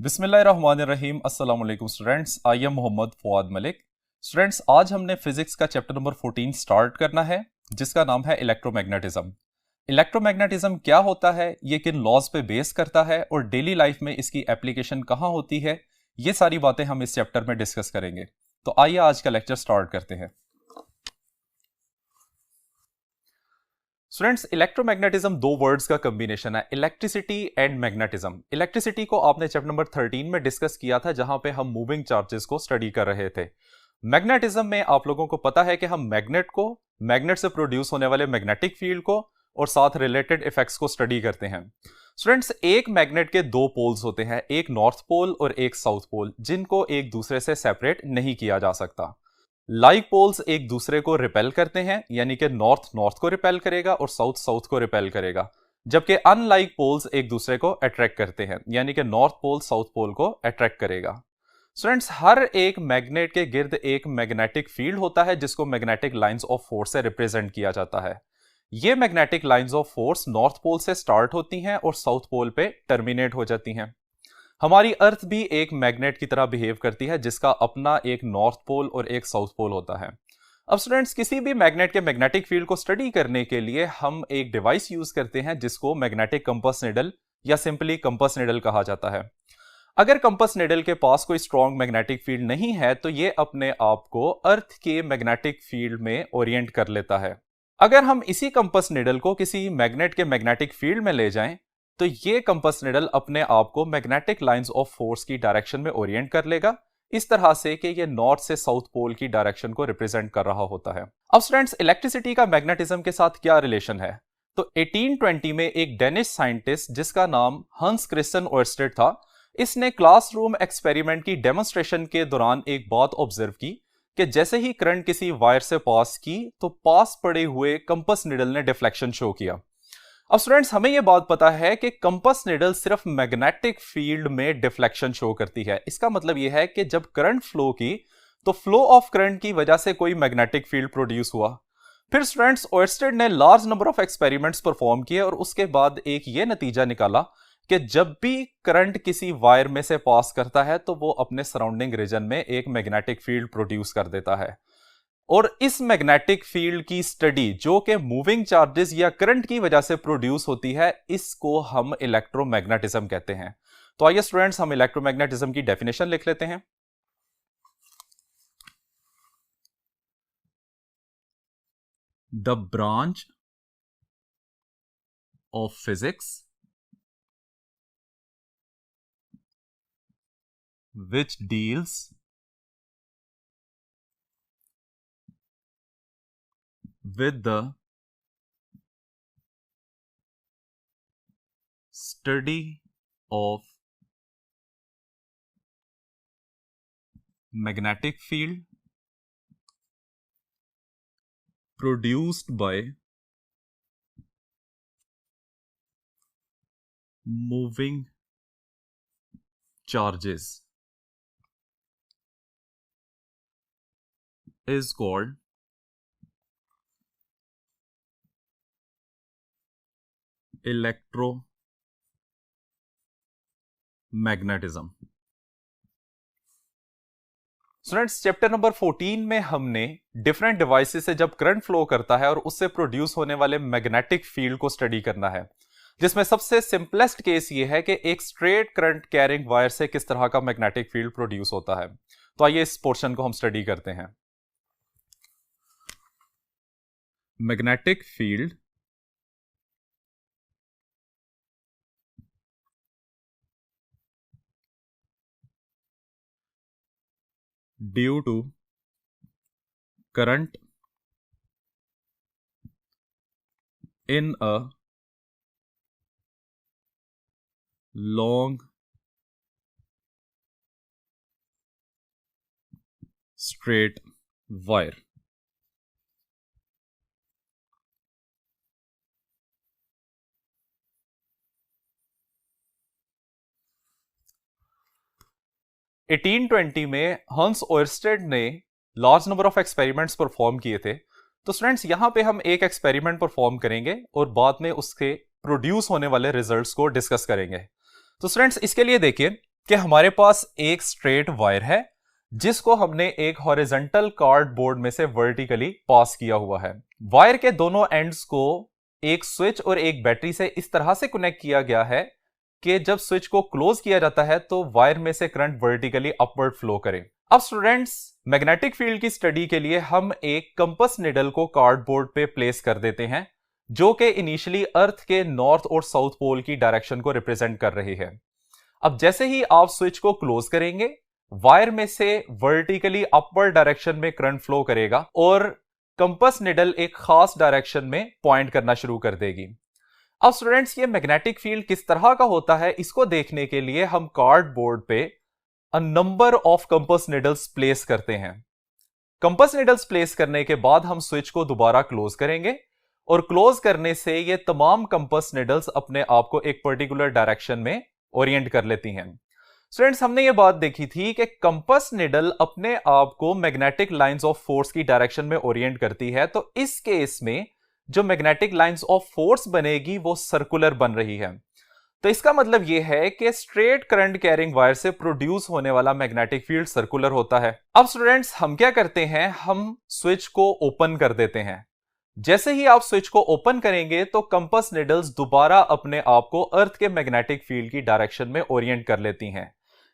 बिस्मिल्लाहिर्रहमानिर्रहीम। अस्सलाम वालेकुम students, I am Mohammad Fawad Malik. Students, आज हमने फिजिक्स का चैप्टर नंबर 14 स्टार्ट करना है, जिसका नाम है इलेक्ट्रोमैग्नेटिज्म। इलेक्ट्रोमैग्नेटिज्म क्या होता है, ये किन लॉज पे बेस करता है और डेली लाइफ में इसकी एप्लीकेशन कहाँ होती है, ये सारी बातें हम इस चैप्टर में डिस्कस करेंगे। तो आइए आज का लेक्चर स्टार्ट करते हैं। स्टूडेंट्स, इलेक्ट्रोमैग्नेटिज्म दो वर्ड्स का कॉम्बिनेशन है, इलेक्ट्रिसिटी एंड मैग्नेटिज्म। इलेक्ट्रिसिटी को आपने चैप्टर नंबर 13 में डिस्कस किया था, जहां पे हम मूविंग चार्जेस को स्टडी कर रहे थे। मैग्नेटिज्म में आप लोगों को पता है कि हम मैग्नेट से प्रोड्यूस होने वाले मैग्नेटिक फील्ड को और साथ रिलेटेड इफेक्ट्स को स्टडी करते हैं। स्टूडेंट्स, एक मैग्नेट के दो पोल्स होते हैं, एक नॉर्थ पोल और एक साउथ पोल, जिनको एक दूसरे से सेपरेट नहीं किया जा सकता। लाइक पोल्स एक दूसरे को रिपेल करते हैं, यानी कि नॉर्थ नॉर्थ को रिपेल करेगा और साउथ साउथ को रिपेल करेगा, जबकि अनलाइक पोल्स एक दूसरे को अट्रैक्ट करते हैं, यानी कि नॉर्थ पोल साउथ पोल को अट्रैक्ट करेगा। स्टूडेंट्स, हर एक मैग्नेट के गिर्द एक मैग्नेटिक फील्ड होता है, जिसको मैग्नेटिक लाइंस ऑफ फोर्स से रिप्रेजेंट किया जाता है। ये magnetic lines of force north pole से स्टार्ट होती हैं और साउथ पोल पे टर्मिनेट हो जाती हैं। हमारी अर्थ भी एक मैग्नेट की तरह बिहेव करती है, जिसका अपना एक नॉर्थ पोल और एक साउथ पोल होता है। अब स्टूडेंट्स, किसी भी मैग्नेट के मैग्नेटिक फील्ड को स्टडी करने के लिए हम एक डिवाइस यूज करते हैं, जिसको मैग्नेटिक कंपास निडल या सिंपली कंपास निडल कहा जाता है। अगर कंपास निडल के पास कोई स्ट्रॉन्ग मैग्नेटिक फील्ड नहीं है, तो ये अपने आप को अर्थ के मैग्नेटिक फील्ड में ओरिएंट कर लेता है। अगर हम इसी कंपास निडल को किसी मैग्नेट के मैग्नेटिक फील्ड में ले जाएं, तो ये कंपास निडल अपने आप को मैग्नेटिक लाइंस ऑफ फोर्स की डायरेक्शन में ओरिएंट कर लेगा, इस तरह से कि ये नॉर्थ से साउथ पोल की डायरेक्शन को रिप्रेजेंट कर रहा होता है। अब स्टूडेंट्स, इलेक्ट्रिसिटी का मैग्नेटिज्म के साथ क्या रिलेशन है? तो 1820 में एक डेनिश साइंटिस्ट जिसका नाम हंस क्रिस्टियन ओयरस्टेड था, इसने क्लासरूम एक्सपेरिमेंट की डेमोन्स्ट्रेशन के दौरान एक बात ऑब्जर्व की कि जैसे ही करंट किसी वायर से पास की, तो पास पड़े हुए कंपास निडल ने डिफ्लेक्शन शो किया। अब स्टूडेंट्स, हमें यह बात पता है कि कंपास निडल सिर्फ मैग्नेटिक फील्ड में डिफ्लेक्शन शो करती है। इसका मतलब यह है कि जब करंट फ्लो की, तो फ्लो ऑफ करंट की वजह से कोई मैग्नेटिक फील्ड प्रोड्यूस हुआ। फिर स्टूडेंट्स, ओयरस्टेड ने large number of experiments perform किए और उसके बाद एक यह नतीजा निकाला कि जब भी करंट किसी वायर में से पास करता है, तो वो अपने सराउंडिंग रीजन में एक मैग्नेटिक फील्ड प्रोड्यूस कर देता है। और इस मैग्नेटिक फील्ड की स्टडी, जो कि मूविंग चार्जेस या करंट की वजह से प्रोड्यूस होती है, इसको हम इलेक्ट्रोमैग्नेटिज्म कहते हैं। तो आइए स्टूडेंट्स, हम इलेक्ट्रोमैग्नेटिज्म की डेफिनेशन लिख लेते हैं। The branch of physics which deals with the study of magnetic field produced by moving charges is called electromagnetism. Students, chapter number 14 में हमने डिफरेंट डिवाइसेस से जब करंट फ्लो करता है और उससे प्रोड्यूस होने वाले मैग्नेटिक फील्ड को स्टडी करना है, जिसमें सबसे सिंपलेस्ट केस ये है कि एक स्ट्रेट करंट कैरिंग वायर से किस तरह का मैग्नेटिक फील्ड प्रोड्यूस होता है। तो आइए इस पोर्शन को हम स्टडी करते हैं। Magnetic field due to current in a long straight wire. Eighteen 1820 में हंस ओयरस्टेड ने large number of experiments perform किए थे। तो स्टूडेंट्स, यहां पे हम एक एक्सपेरिमेंट परफॉर्म करेंगे और बाद में उसके प्रोड्यूस होने वाले रिजल्ट्स को डिस्कस करेंगे। तो स्टूडेंट्स, इसके लिए देखिए, कि हमारे पास एक स्ट्रेट वायर है जिसको हमने एक हॉरिजॉन्टल कार्डबोर्ड में से वर्टिकली पास किया हुआ है। वायर के दोनों एंड्स को एक स्विच और एक बैटरी से इस तरह से कनेक्ट किया गया है कि जब स्विच को क्लोज किया जाता है तो वायर में से करंट वर्टिकली अपवर्ड फ्लो करे। अब स्टूडेंट्स, मैग्नेटिक फील्ड की स्टडी के लिए हम एक कंपास निडल को कार्डबोर्ड पे प्लेस कर देते हैं जो कि इनिशियली अर्थ के नॉर्थ और साउथ पोल की डायरेक्शन को रिप्रेजेंट कर रही है। अब जैसे ही आप स्विच को क्लोज करेंगे, वायर में से वर्टिकली अपवर्ड डायरेक्शन में करंट फ्लो करेगा और कंपास निडल एक खास डायरेक्शन में पॉइंट करना शुरू कर देगी। अब स्टूडेंट्स, ये मैग्नेटिक फील्ड किस तरह का होता है इसको देखने के लिए हम कार्डबोर्ड पे a number of compass needles place करते हैं। कंपास निडल्स प्लेस करने के बाद हम स्विच को दोबारा क्लोज करेंगे और क्लोज करने से ये तमाम कंपास निडल्स अपने आप को एक पर्टिकुलर डायरेक्शन में ओरिएंट कर लेती हैं। स्टूडेंट्स, हमने ये बात देखी थी कि कंपास निडल अपने आप को मैग्नेटिक लाइंस ऑफ फोर्स की डायरेक्शन में ओरिएंट करती है, तो इस केस में जो मैग्नेटिक लाइंस ऑफ फोर्स बनेगी वो सर्कुलर बन रही है। तो इसका मतलब यह है कि स्ट्रेट करंट कैरिंग वायर से प्रोड्यूस होने वाला मैग्नेटिक फील्ड सर्कुलर होता है। अब स्टूडेंट्स, हम क्या करते हैं, हम स्विच को ओपन कर देते हैं। जैसे ही आप स्विच को ओपन करेंगे तो कंपास निडल्स दोबारा अपने आप को अर्थ के मैग्नेटिक फील्ड की डायरेक्शन में ओरिएंट कर लेती हैं।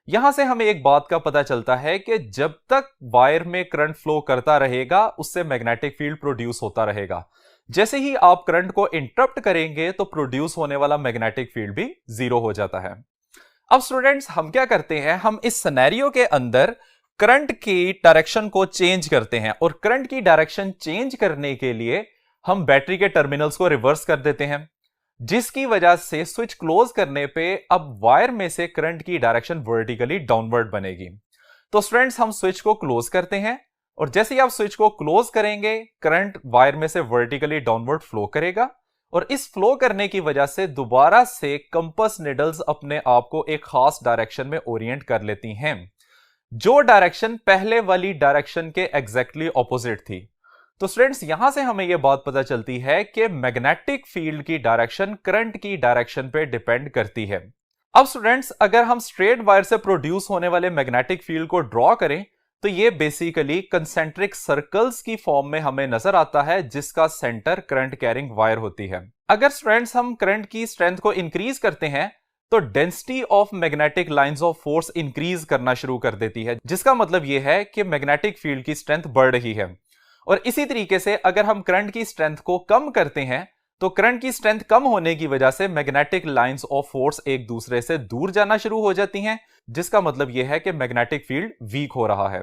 यहां से हमें एक बात का पता चलता है कि जब तक वायर में करंट फ्लो करता रहेगा उससे मैग्नेटिक फील्ड प्रोड्यूस होता रहेगा। जैसे ही आप करंट को इंटरप्ट करेंगे तो प्रोड्यूस होने वाला मैग्नेटिक फील्ड भी जीरो हो जाता है। अब स्टूडेंट्स, हम क्या करते हैं, हम इस सिनेरियो के अंदर करंट की डायरेक्शन को चेंज करते हैं और करंट की डायरेक्शन चेंज करने के लिए हम बैटरी के टर्मिनल्स को रिवर्स कर देते हैं, जिसकी वजह से स्विच क्लोज करने पे अब वायर में से करंट की डायरेक्शन वर्टिकली डाउनवर्ड बनेगी। तो स्टूडेंट्स, हम स्विच को क्लोज करते हैं और जैसे ही आप स्विच को क्लोज करेंगे करंट वायर में से वर्टिकली डाउनवर्ड फ्लो करेगा और इस फ्लो करने की वजह से दोबारा से कंपास निडल्स अपने आप को एक खास डायरेक्शन में ओरिएंट कर लेती हैं, जो डायरेक्शन पहले वाली डायरेक्शन के एग्जैक्टली ऑपोजिट थी। तो स्टूडेंट्स, यहां से हमें यह बात पता चलती है कि मैग्नेटिक फील्ड की डायरेक्शन करंट की डायरेक्शन पे डिपेंड करती है। अब स्टूडेंट्स, अगर हम स्ट्रेट वायर से प्रोड्यूस होने वाले मैग्नेटिक फील्ड को ड्रॉ करें तो ये बेसिकली कंसेंट्रिक सर्कल्स की फॉर्म में हमें नजर आता है जिसका सेंटर करंट कैरिंग वायर होती है। अगर स्टूडेंट्स हम करंट की स्ट्रेंथ को इंक्रीज करते हैं तो density of magnetic lines of force increase करना शुरू कर देती है, जिसका मतलब यह है कि मैग्नेटिक फील्ड की स्ट्रेंथ बढ़ रही है। और इसी तरीके से अगर हम करंट की स्ट्रेंथ को कम करते हैं तो करंट की स्ट्रेंथ कम होने की वजह से मैग्नेटिक लाइंस ऑफ फोर्स एक दूसरे से दूर जाना शुरू हो जाती हैं, जिसका मतलब यह है कि मैग्नेटिक फील्ड वीक हो रहा है।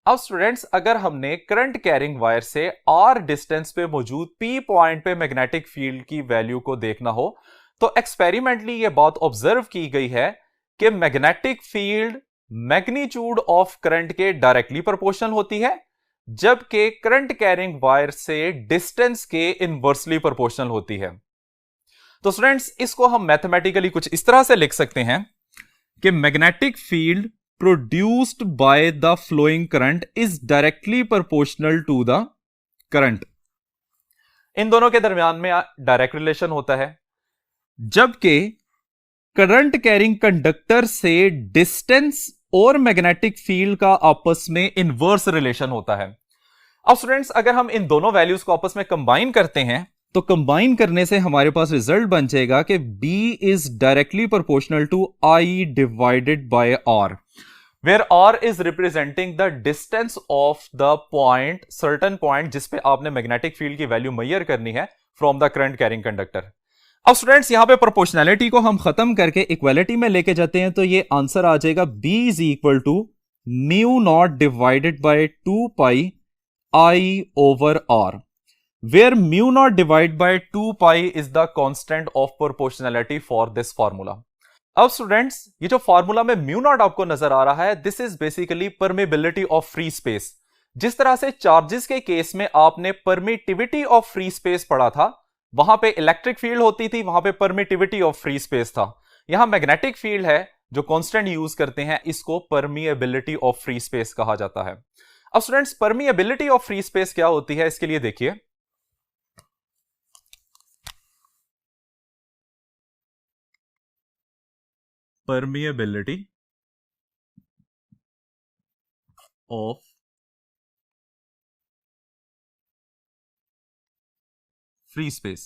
अब स्टूडेंट्स, अगर हमने करंट कैरिंग वायर से आर डिस्टेंस पे मौजूद पी पॉइंट पे मैग्नेटिक फील्ड की वैल्यू को देखना हो तो एक्सपेरिमेंटली यह बात ऑब्जर्व की गई है कि magnetic field magnitude of current के डायरेक्टली प्रोपोर्शनल होती है, जबकि करंट कैरिंग वायर से डिस्टेंस के इनवर्सली प्रोपोर्शनल होती है। तो स्टूडेंट्स, इसको हम मैथमेटिकली कुछ इस तरह से लिख सकते हैं कि magnetic field produced by the flowing current is directly proportional to the current. इन दोनों के दरमियान में डायरेक्ट रिलेशन होता है, जबकि करंट कैरिंग कंडक्टर से डिस्टेंस और मैग्नेटिक फील्ड का आपस में इनवर्स रिलेशन होता है। अब स्टूडेंट्स, अगर हम इन दोनों वैल्यूज को आपस में कंबाइन करते हैं तो कंबाइन करने से हमारे पास रिजल्ट बन जाएगा कि B is directly proportional to I divided by R, where R is representing the distance of the point, certain point जिस पे आपने मैग्नेटिक फील्ड की वैल्यू मेजर करनी है from the current carrying conductor. अब स्टूडेंट्स, यहां पे प्रोपोर्शनैलिटी को हम खत्म करके इक्वालिटी में लेके जाते हैं तो ये आंसर आ जाएगा B is equal to mu naught divided by 2 pi I over R, where mu naught divided by 2 pi is the constant of proportionality for this formula. अब स्टूडेंट्स, ये जो फॉर्मूला में म्यू नॉट आपको नजर आ रहा है, this is basically permeability of free space. जिस तरह से चार्जेस के केस में आपने परमिटिविटी ऑफ फ्री स्पेस पढ़ा था, वहां पे इलेक्ट्रिक फील्ड होती थी, वहां पे परमिटिविटी ऑफ फ्री स्पेस था। यहां मैग्नेटिक फील्ड है जो कांस्टेंट यूज करते हैं, इसको परमिएबिलिटी ऑफ फ्री स्पेस कहा जाता है। अब students, permeability of free space क्या होती है, इसके लिए देखिए, permeability of free space.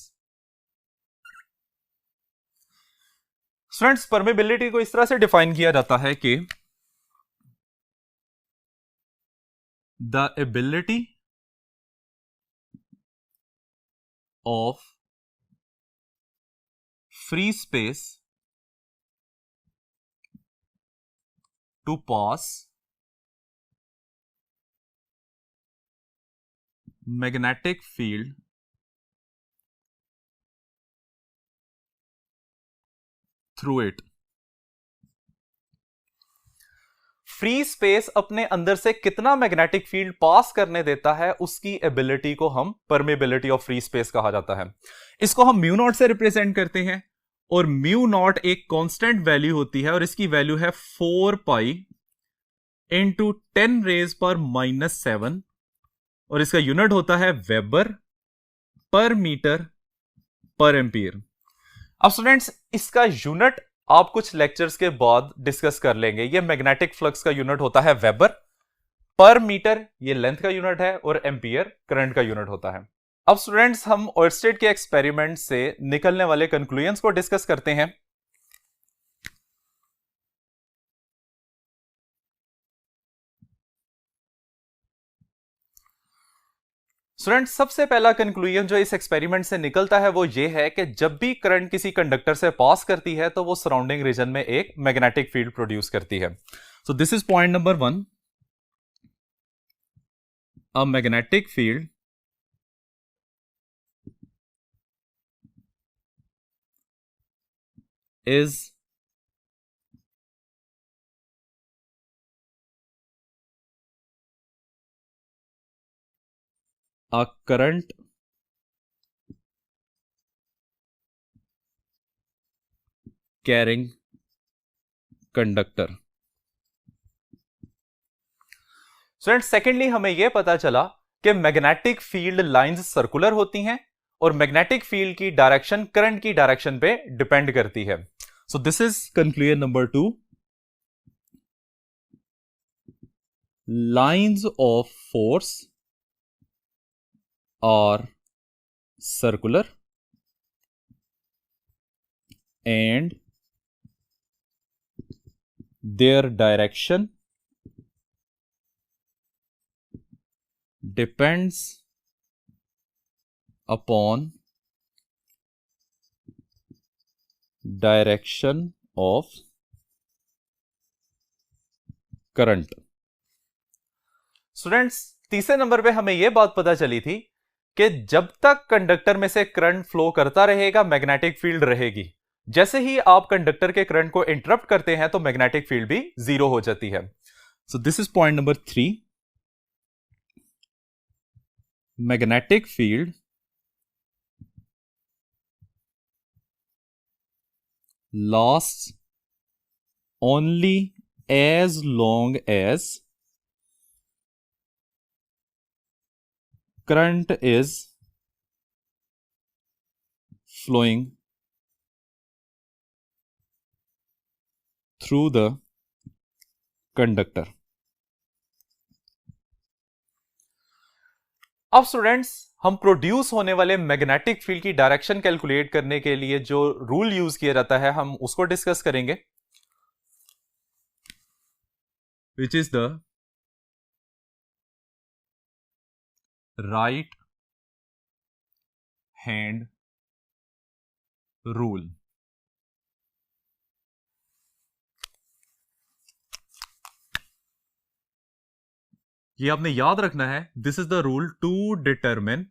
Students, permeability को इस तरह से डिफाइन किया जाता है कि the ability of free space to pass magnetic field through it. Free space अपने अंदर से कितना मैग्नेटिक फील्ड पास करने देता है, उसकी एबिलिटी को हम परमेबिलिटी ऑफ फ्री स्पेस कहा जाता है। इसको हम म्यू नॉट से रिप्रेजेंट करते हैं, और म्यू नॉट एक कांस्टेंट वैल्यू होती है, और इसकी वैल्यू है 4 पाई इंटू 10⁻⁻⁷, और इसका यूनिट होता है वेबर पर मीटर पर एम्पीयर। अब स्टूडेंट्स, इसका यूनिट आप कुछ लेक्चर्स के बाद डिस्कस कर लेंगे। ये मैग्नेटिक फ्लक्स का यूनिट होता है वेबर, पर मीटर ये लेंथ का यूनिट है, और एम्पियर करंट का यूनिट होता है। अब स्टूडेंट्स, हम ओर्स्टेड के एक्सपेरिमेंट से निकलने वाले कंक्लूजन्स को डिस्कस करते हैं। स्टूडेंट, सबसे पहला कंक्लूजन जो इस एक्सपेरिमेंट से निकलता है वो ये है कि जब भी करंट किसी कंडक्टर से पास करती है तो वो सराउंडिंग रीजन में एक मैग्नेटिक फील्ड प्रोड्यूस करती है। So this is point number 1। A magnetic field is a current carrying conductor। Student, secondly हमें यह पता चला कि मैग्नेटिक फील्ड लाइंस सर्कुलर होती हैं, और मैग्नेटिक फील्ड की डायरेक्शन करंट की डायरेक्शन पे डिपेंड करती है। So this is conclusion number 2। Lines of force are circular and their direction depends upon direction of current। Students, तीसरे नंबर पे हमें यह बात पता चली थी कि जब तक कंडक्टर में से करंट फ्लो करता रहेगा मैग्नेटिक फील्ड रहेगी। जैसे ही आप कंडक्टर के करंट को इंटरप्ट करते हैं तो मैग्नेटिक फील्ड भी जीरो हो जाती है। So this is point number 3। Magnetic field lasts only as long as current is flowing through the conductor। अब स्टूडेंट्स, हम प्रोड्यूस होने वाले मैग्नेटिक फील्ड की डायरेक्शन कैलकुलेट करने के लिए जो रूल यूज किया जाता है हम उसको डिस्कस करेंगे, which is the right hand rule. ये आपने याद रखना है। This is the rule to determine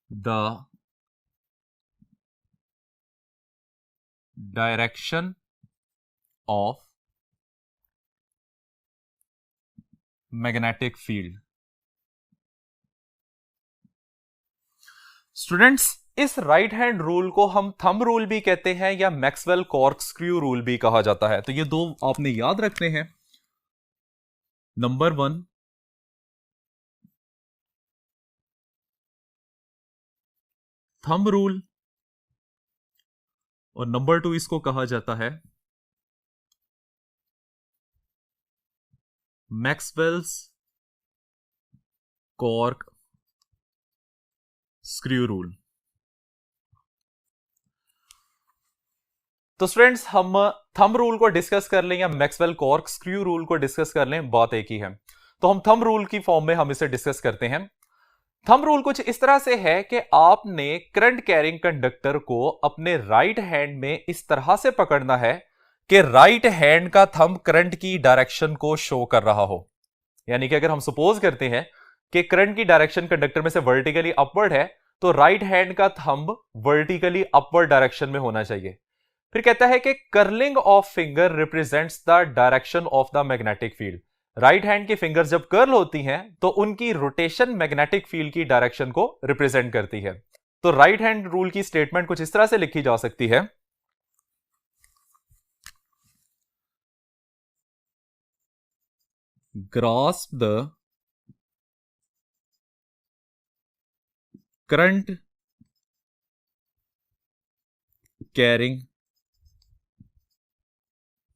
the direction of magnetic field. Students, इस राइट हैंड रूल को हम थंब रूल भी कहते हैं या मैक्सवेल कॉर्कस्क्रू रूल भी कहा जाता है। तो ये दो आपने याद रखने हैं। नंबर 1, थंब रूल, और नंबर 2 इसको कहा जाता है मैक्सवेल्स कॉर्क स्क्रू रूल। तो स्टूडेंट्स, हम थंब रूल को डिस्कस कर लें या मैक्सवेल कॉर्क स्क्रू रूल को डिस्कस कर लें, बात एक ही है। तो हम थंब रूल की फॉर्म में हम इसे डिस्कस करते हैं। थंब रूल कुछ इस तरह से है कि आपने करंट कैरिंग कंडक्टर को अपने राइट हैंड में इस तरह से पकड़ना है कि राइट हैंड का थंब करंट की डायरेक्शन को शो कर रहा हो। यानी कि अगर हम सपोज करते हैं कि करंट की डायरेक्शन कंडक्टर में से वर्टिकली अपवर्ड है, तो राइट हैंड का थंब वर्टिकली अपवर्ड डायरेक्शन में होना चाहिए। फिर कहता है कि curling of finger represents the direction of the magnetic field. Right hand की फिंगर जब कर्ल होती हैं तो उनकी रोटेशन मैग्नेटिक फील्ड की डायरेक्शन को रिप्रेजेंट करती है। तो राइट हैंड रूल की स्टेटमेंट कुछ इस तरह से लिखी जा सकती है, grasp the current carrying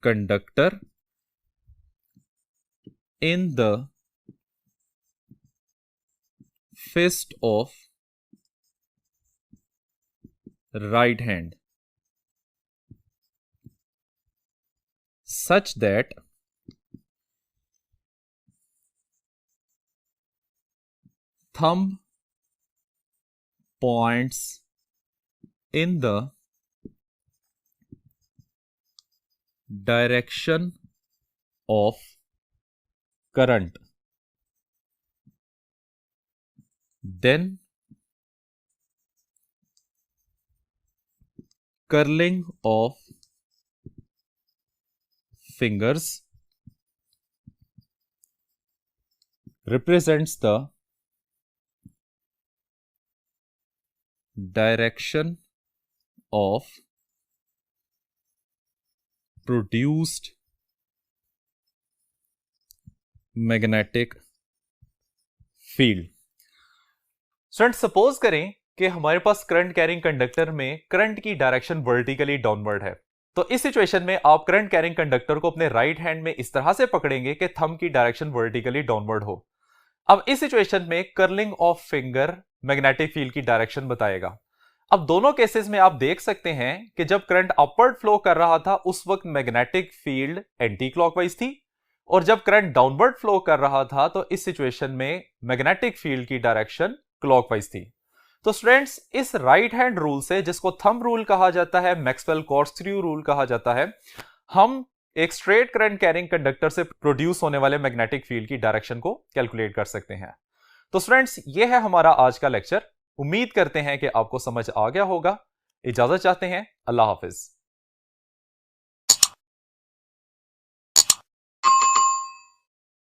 conductor in the fist of right hand such that thumb points in the direction of current. Then curling of fingers represents the direction of produced magnetic field. Student, suppose करें कि हमारे पास current carrying conductor में current की direction vertically downward है। तो इस situation में आप करंट कैरिंग कंडक्टर को अपने राइट हैंड में इस तरह से पकड़ेंगे कि थंब की डायरेक्शन वर्टिकली डाउनवर्ड हो। अब इस सिचुएशन में curling of finger magnetic field की डायरेक्शन बताएगा। अब दोनों केसेस में आप देख सकते हैं कि जब करंट अपवर्ड फ्लो कर रहा था उस वक्त मैग्नेटिक फील्ड एंटी क्लॉकवाइज थी, और जब करंट डाउनवर्ड फ्लो कर रहा था तो इस सिचुएशन में मैग्नेटिक फील्ड की डायरेक्शन क्लॉकवाइज थी। तो स्टूडेंट्स, इस राइट हैंड रूल से, जिसको थंब रूल कहा जाता है, मैक्सवेल कॉर्कस्क्रू रूल कहा जाता है, हम एक स्ट्रेट करंट कैरिंग कंडक्टर से प्रोड्यूस होने वाले मैग्नेटिक फील्ड की डायरेक्शन को कैलकुलेट कर सकते हैं। तो स्टूडेंट्स, ये है हमारा आज का लेक्चर। उम्मीद करते हैं कि आपको समझ आ गया होगा। इजाजत चाहते हैं। अल्लाह हाफिज।